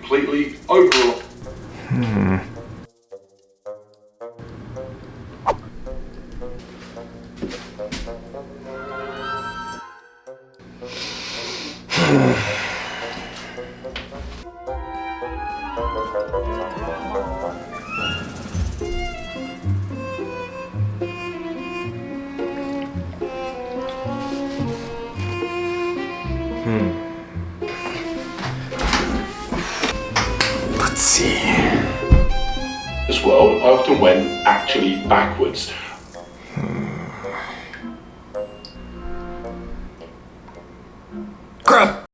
completely overall. Let's see. As well, I often went actually backwards. Crap!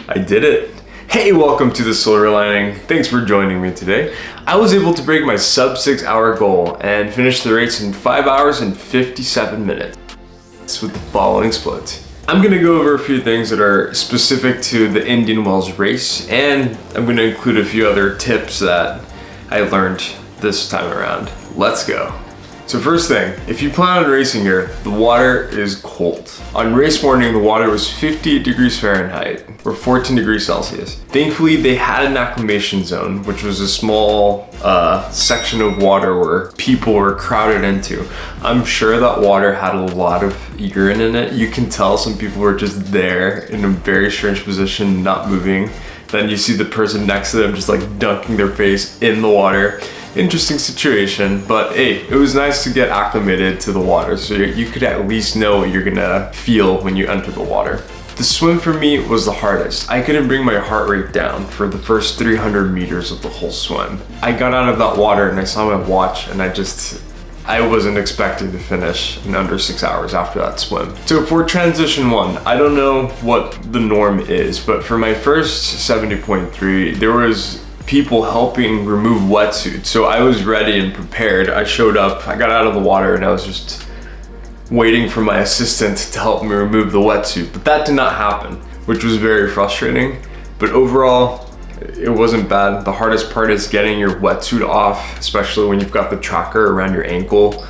I did it. Hey, welcome to the Silver Lining. Thanks for joining me today. I was able to break my sub-6 hour goal and finish the race in 5 hours and 57 minutes with the following splits. I'm gonna go over a few things that are specific to the Indian Wells race, and I'm gonna include a few other tips that I learned this time around. Let's go. So first thing, if you plan on racing here, the water is cold. On race morning, the water was 58 degrees Fahrenheit, or 14 degrees Celsius. Thankfully, they had an acclimation zone, which was a small section of water where people were crowded into. I'm sure that water had a lot of urine in it. You can tell some people were just there in a very strange position, not moving. Then you see the person next to them just like dunking their face in the water. Interesting situation, but hey, it was nice to get acclimated to the water so you could at least know what you're gonna feel when you enter the water. The swim for me was the hardest. I couldn't bring my heart rate down for the first 300 meters of the whole swim. I got out of that water and I saw my watch and I wasn't expecting to finish in under 6 hours after that swim. So for transition 1, I don't know what the norm is, but for my first 70.3, there was people helping remove wetsuits. So I was ready and prepared. I showed up, I got out of the water and I was just waiting for my assistant to help me remove the wetsuit, but that did not happen, which was very frustrating. But overall, it wasn't bad. The hardest part is getting your wetsuit off, especially when you've got the tracker around your ankle.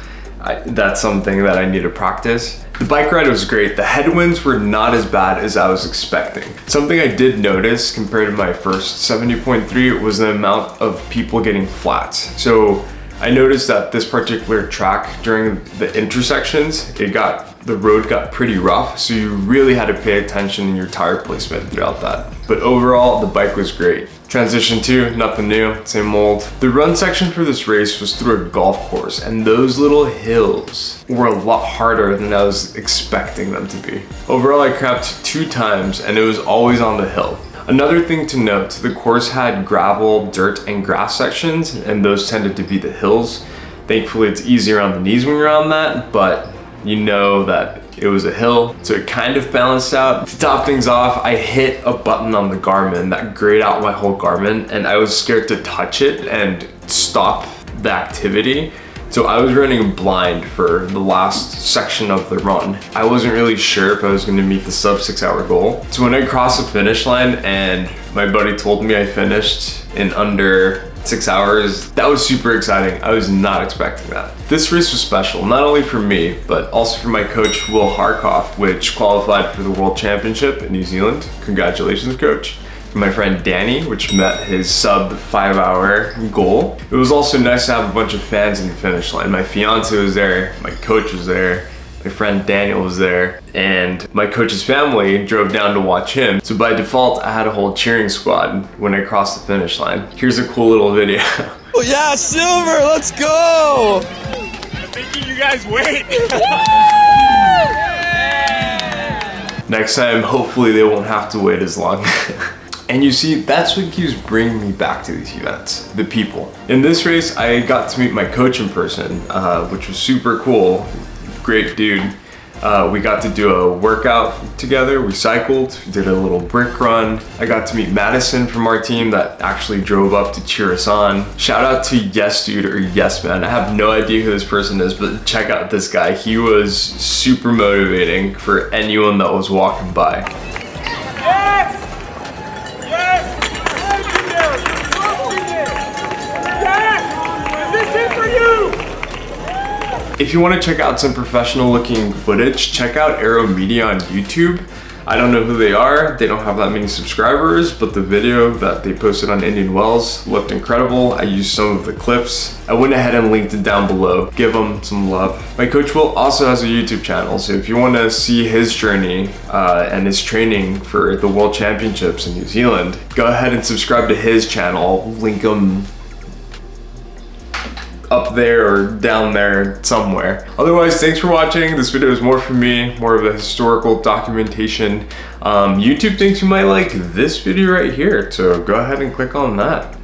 That's something that I need to practice. The bike ride was great. The headwinds were not as bad as I was expecting. Something I did notice compared to my first 70.3 was the amount of people getting flats. So I noticed that this particular track during the intersections, the road got pretty rough, so you really had to pay attention in your tire placement throughout that. But overall, the bike was great. Transition 2, nothing new, same old. The run section for this race was through a golf course, and those little hills were a lot harder than I was expecting them to be. Overall, I cramped 2 times, and it was always on the hill. Another thing to note, the course had gravel, dirt, and grass sections, and those tended to be the hills. Thankfully, it's easier on the knees when you're on that, but you know that it was a hill, so it kind of balanced out. To top things off, I hit a button on the Garmin that grayed out my whole Garmin, and I was scared to touch it and stop the activity. So I was running blind for the last section of the run. I wasn't really sure if I was gonna meet the sub-6 hour goal. So when I crossed the finish line and my buddy told me I finished in under 6 hours, that was super exciting. I was not expecting that. This race was special, not only for me, but also for my coach, Will Harkoff, which qualified for the World Championship in New Zealand. Congratulations, coach. For my friend Danny, which met his sub 5 hour goal. It was also nice to have a bunch of fans in the finish line. My fiance was there, my coach was there, my friend Daniel was there, and my coach's family drove down to watch him. So by default, I had a whole cheering squad when I crossed the finish line. Here's a cool little video. Oh yeah, silver, let's go! I'm making you guys wait. Next time, hopefully they won't have to wait as long. And you see, that's what keeps bringing me back to these events, the people. In this race, I got to meet my coach in person, which was super cool. Great dude. We got to do a workout together. We cycled, did a little brick run. I got to meet Madison from our team that actually drove up to cheer us on. Shout out to Yes Dude or Yes Man. I have no idea who this person is, but check out this guy. He was super motivating for anyone that was walking by. Yes! Yes! Yes! Is this it for you? If you want to check out some professional looking footage, check out Aero Media on YouTube. I don't know who they are. They don't have that many subscribers, but the video that they posted on Indian Wells looked incredible. I used some of the clips. I went ahead and linked it down below. Give them some love. My coach Will also has a YouTube channel, so if you want to see his journey and his training for the World Championships in New Zealand, go ahead and subscribe to his channel. I'll link him up there or down there somewhere. Otherwise, thanks for watching. This video is more for me, more of a historical documentation. YouTube thinks you might like this video right here, so go ahead and click on that.